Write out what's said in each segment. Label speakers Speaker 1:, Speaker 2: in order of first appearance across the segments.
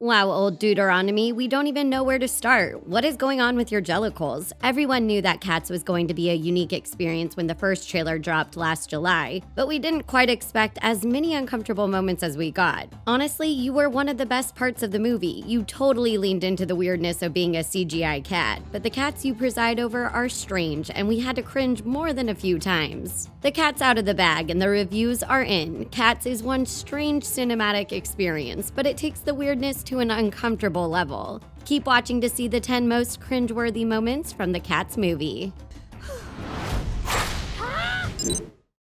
Speaker 1: Wow, old Deuteronomy, we don't even know where to start. What is going on with your jellicles? Everyone knew that Cats was going to be a unique experience when the first trailer dropped last July, but we didn't quite expect as many uncomfortable moments as we got. Honestly, you were one of the best parts of the movie. You totally leaned into the weirdness of being a CGI cat, but the cats you preside over are strange, and we had to cringe more than a few times. The cat's out of the bag, and the reviews are in. Cats is one strange cinematic experience, but it takes the weirdness to an uncomfortable level. Keep watching to see the 10 most cringeworthy moments from the Cats movie.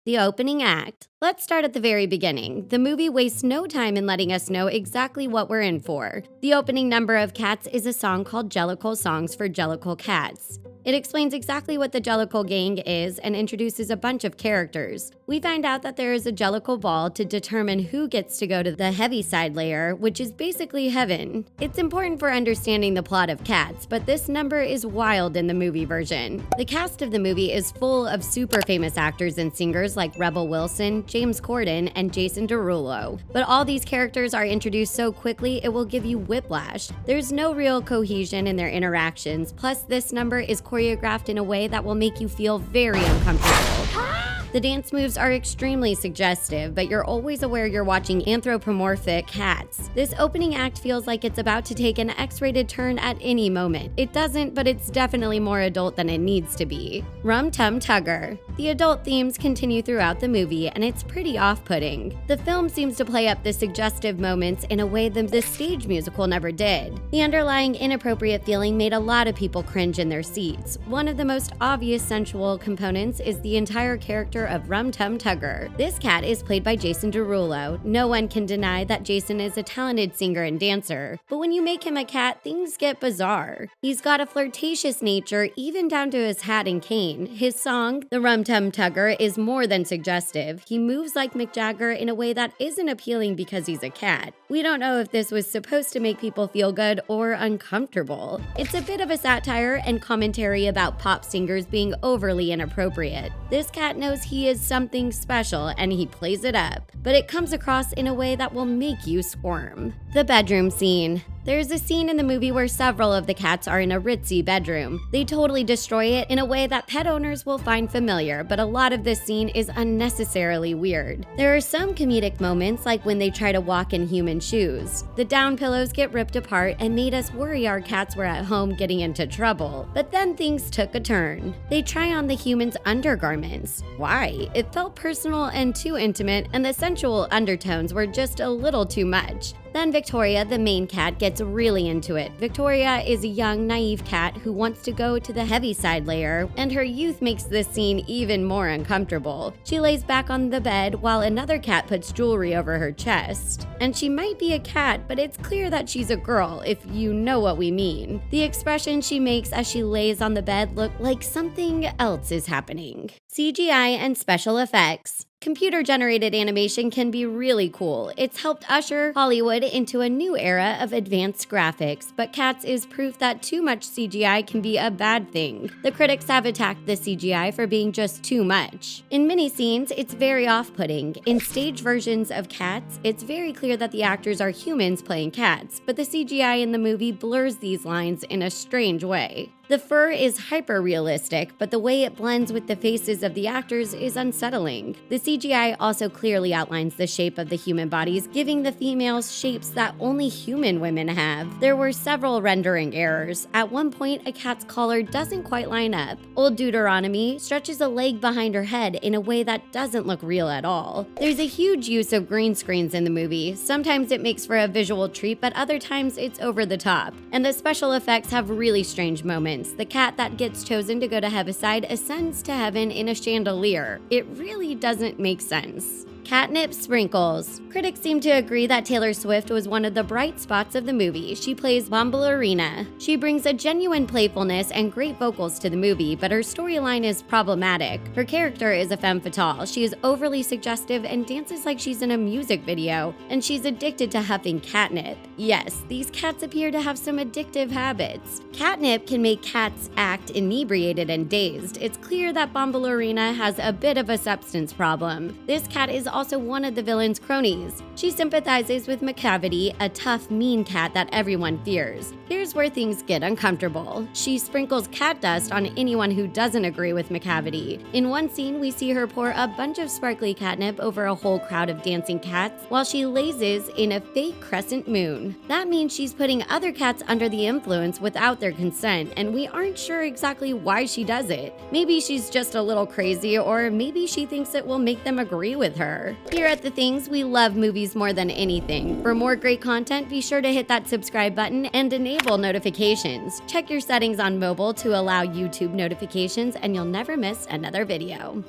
Speaker 1: The opening act. Let's start at the very beginning. The movie wastes no time in letting us know exactly what we're in for. The opening number of Cats is a song called Jellicle Songs for Jellicle Cats. It explains exactly what the Jellicle Gang is and introduces a bunch of characters. We find out that there is a Jellicle ball to determine who gets to go to the Heaviside Lair, which is basically heaven. It's important for understanding the plot of Cats, but this number is wild in the movie version. The cast of the movie is full of super famous actors and singers like Rebel Wilson, James Corden, and Jason Derulo. But all these characters are introduced so quickly it will give you whiplash. There's no real cohesion in their interactions, plus this number is choreographed in a way that will make you feel very uncomfortable. The dance moves are extremely suggestive, but you're always aware you're watching anthropomorphic cats. This opening act feels like it's about to take an X-rated turn at any moment. It doesn't, but it's definitely more adult than it needs to be. Rum Tum Tugger. The adult themes continue throughout the movie, and it's pretty off-putting. The film seems to play up the suggestive moments in a way that the stage musical never did. The underlying inappropriate feeling made a lot of people cringe in their seats. One of the most obvious sensual components is the entire character of Rum Tum Tugger. This cat is played by Jason Derulo. No one can deny that Jason is a talented singer and dancer, but when you make him a cat, things get bizarre. He's got a flirtatious nature, even down to his hat and cane. His song, the Rum Tum Tugger, is more than suggestive. He moves like Mick Jagger in a way that isn't appealing because he's a cat. We don't know if this was supposed to make people feel good or uncomfortable. It's a bit of a satire and commentary about pop singers being overly inappropriate. This cat knows he is something special and he plays it up, but it comes across in a way that will make you squirm. The bedroom scene. There's a scene in the movie where several of the cats are in a ritzy bedroom. They totally destroy it in a way that pet owners will find familiar, but a lot of this scene is unnecessarily weird. There are some comedic moments, like when they try to walk in human shoes. The down pillows get ripped apart and made us worry our cats were at home getting into trouble. But then things took a turn. They try on the humans' undergarments. Why? It felt personal and too intimate, and the sensual undertones were just a little too much. Then Victoria, the main cat, gets really into it. Victoria is a young, naive cat who wants to go to the Heaviside Lair, and her youth makes this scene even more uncomfortable. She lays back on the bed while another cat puts jewelry over her chest. And she might be a cat, but it's clear that she's a girl, if you know what we mean. The expression she makes as she lays on the bed look like something else is happening. CGI and Special Effects. Computer-generated animation can be really cool. It's helped usher Hollywood into a new era of advanced graphics, but Cats is proof that too much CGI can be a bad thing. The critics have attacked the CGI for being just too much. In many scenes, it's very off-putting. In stage versions of Cats, it's very clear that the actors are humans playing cats, but the CGI in the movie blurs these lines in a strange way. The fur is hyper-realistic, but the way it blends with the faces of the actors is unsettling. The CGI also clearly outlines the shape of the human bodies, giving the females shapes that only human women have. There were several rendering errors. At one point, a cat's collar doesn't quite line up. Old Deuteronomy stretches a leg behind her head in a way that doesn't look real at all. There's a huge use of green screens in the movie. Sometimes it makes for a visual treat, but other times it's over the top. And the special effects have really strange moments. The cat that gets chosen to go to Heaviside ascends to heaven in a chandelier. It really doesn't make sense. Catnip sprinkles. Critics seem to agree that Taylor Swift was one of the bright spots of the movie. She plays Bombalurina. She brings a genuine playfulness and great vocals to the movie, but her storyline is problematic. Her character is a femme fatale. She is overly suggestive and dances like she's in a music video, and she's addicted to huffing catnip. Yes, these cats appear to have some addictive habits. Catnip can make cats act inebriated and dazed. It's clear that Bombalurina has a bit of a substance problem. This cat is also one of the villain's cronies. She sympathizes with Macavity, a tough, mean cat that everyone fears. Here's where things get uncomfortable. She sprinkles cat dust on anyone who doesn't agree with Macavity. In one scene, we see her pour a bunch of sparkly catnip over a whole crowd of dancing cats while she lazes in a fake crescent moon. That means she's putting other cats under the influence without their consent, and we aren't sure exactly why she does it. Maybe she's just a little crazy, or maybe she thinks it will make them agree with her. Here at The Things, we love movies more than anything. For more great content, be sure to hit that subscribe button and enable notifications. Check your settings on mobile to allow YouTube notifications, and you'll never miss another video.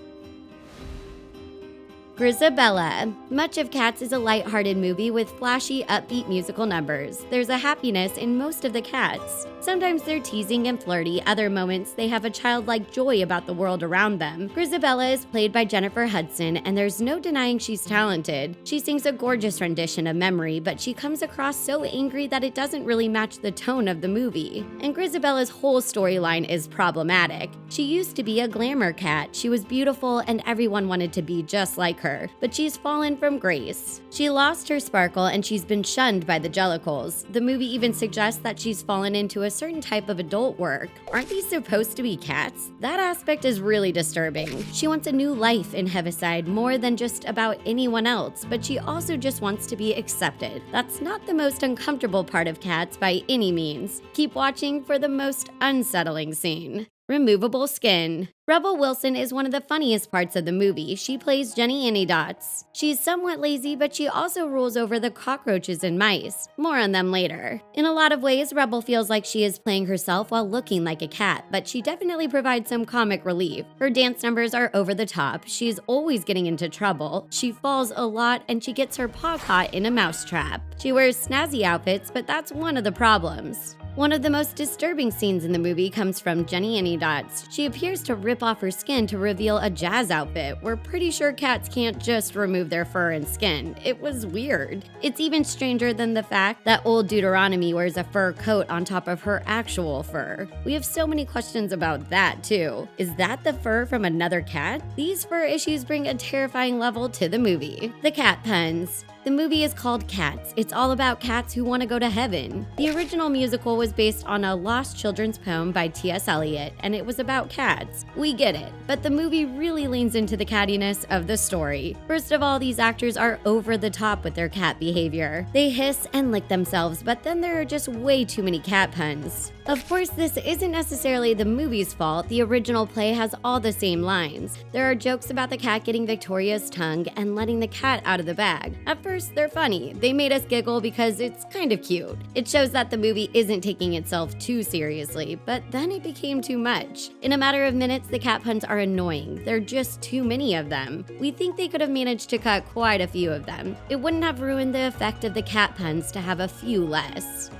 Speaker 1: Grizabella. Much of Cats is a light-hearted movie with flashy, upbeat musical numbers. There's a happiness in most of the cats. Sometimes they're teasing and flirty, other moments they have a childlike joy about the world around them. Grizabella is played by Jennifer Hudson, and there's no denying she's talented. She sings a gorgeous rendition of Memory, but she comes across so angry that it doesn't really match the tone of the movie. And Grizabella's whole storyline is problematic. She used to be a glamour cat. She was beautiful and everyone wanted to be just like her, but she's fallen from grace. She lost her sparkle and she's been shunned by the Jellicles. The movie even suggests that she's fallen into a certain type of adult work. Aren't these supposed to be cats? That aspect is really disturbing. She wants a new life in Heaviside more than just about anyone else, but she also just wants to be accepted. That's not the most uncomfortable part of Cats by any means. Keep watching for the most unsettling scene. Removable skin. Rebel Wilson is one of the funniest parts of the movie. She plays Jenny Anydots. She's somewhat lazy, but she also rules over the cockroaches and mice. More on them later. In a lot of ways, Rebel feels like she is playing herself while looking like a cat, but she definitely provides some comic relief. Her dance numbers are over the top. She's always getting into trouble. She falls a lot, and she gets her paw caught in a mousetrap. She wears snazzy outfits, but that's one of the problems. One of the most disturbing scenes in the movie comes from Jenny Anydots. She appears to rip off her skin to reveal a jazz outfit. We're pretty sure cats can't just remove their fur and skin. It was weird. It's even stranger than the fact that old Deuteronomy wears a fur coat on top of her actual fur. We have so many questions about that too. Is that the fur from another cat? These fur issues bring a terrifying level to the movie. The cat puns. The movie is called Cats. It's all about cats who want to go to heaven. The original musical was based on a lost children's poem by T.S. Eliot, and it was about cats. We get it, but the movie really leans into the cattiness of the story. First of all, these actors are over the top with their cat behavior. They hiss and lick themselves, but then there are just way too many cat puns. Of course, this isn't necessarily the movie's fault. The original play has all the same lines. There are jokes about the cat getting Victoria's tongue and letting the cat out of the bag. At first, they're funny. They made us giggle because it's kind of cute. It shows that the movie isn't taking itself too seriously, but then it became too much. In a matter of minutes, the cat puns are annoying. There are just too many of them. We think they could have managed to cut quite a few of them. It wouldn't have ruined the effect of the cat puns to have a few less.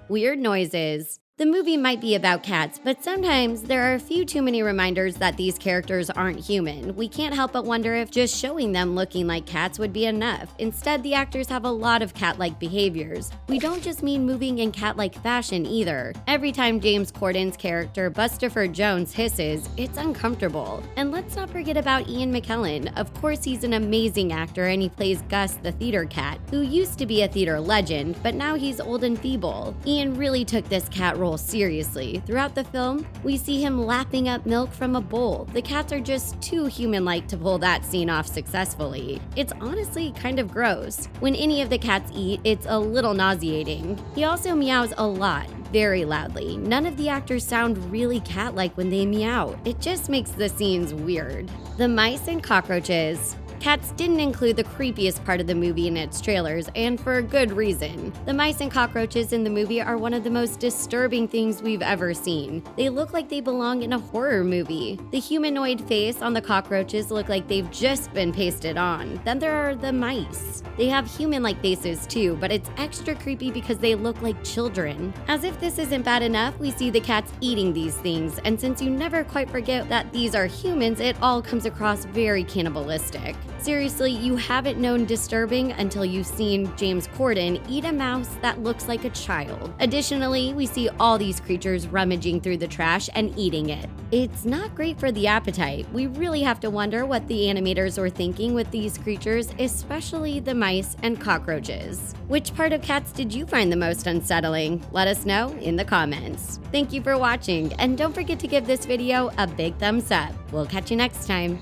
Speaker 1: Weird noises. The movie might be about cats, but sometimes there are a few too many reminders that these characters aren't human. We can't help but wonder if just showing them looking like cats would be enough. Instead, the actors have a lot of cat-like behaviors. We don't just mean moving in cat-like fashion either. Every time James Corden's character, Bustopher Jones, hisses, it's uncomfortable. And let's not forget about Ian McKellen. Of course, he's an amazing actor and he plays Gus the theater cat, who used to be a theater legend, but now he's old and feeble. Ian really took this cat role seriously. Throughout the film, we see him lapping up milk from a bowl. The cats are just too human-like to pull that scene off successfully. It's honestly kind of gross. When any of the cats eat, it's a little nauseating. He also meows a lot, very loudly. None of the actors sound really cat-like when they meow. It just makes the scenes weird. The mice and cockroaches. Cats didn't include the creepiest part of the movie in its trailers, and for a good reason. The mice and cockroaches in the movie are one of the most disturbing things we've ever seen. They look like they belong in a horror movie. The humanoid face on the cockroaches look like they've just been pasted on. Then there are the mice. They have human-like faces too, but it's extra creepy because they look like children. As if this isn't bad enough, we see the cats eating these things, and since you never quite forget that these are humans, it all comes across very cannibalistic. Seriously, you haven't known disturbing until you've seen James Corden eat a mouse that looks like a child. Additionally, we see all these creatures rummaging through the trash and eating it. It's not great for the appetite. We really have to wonder what the animators were thinking with these creatures, especially the mice and cockroaches. Which part of Cats did you find the most unsettling? Let us know in the comments. Thank you for watching, and don't forget to give this video a big thumbs up. We'll catch you next time.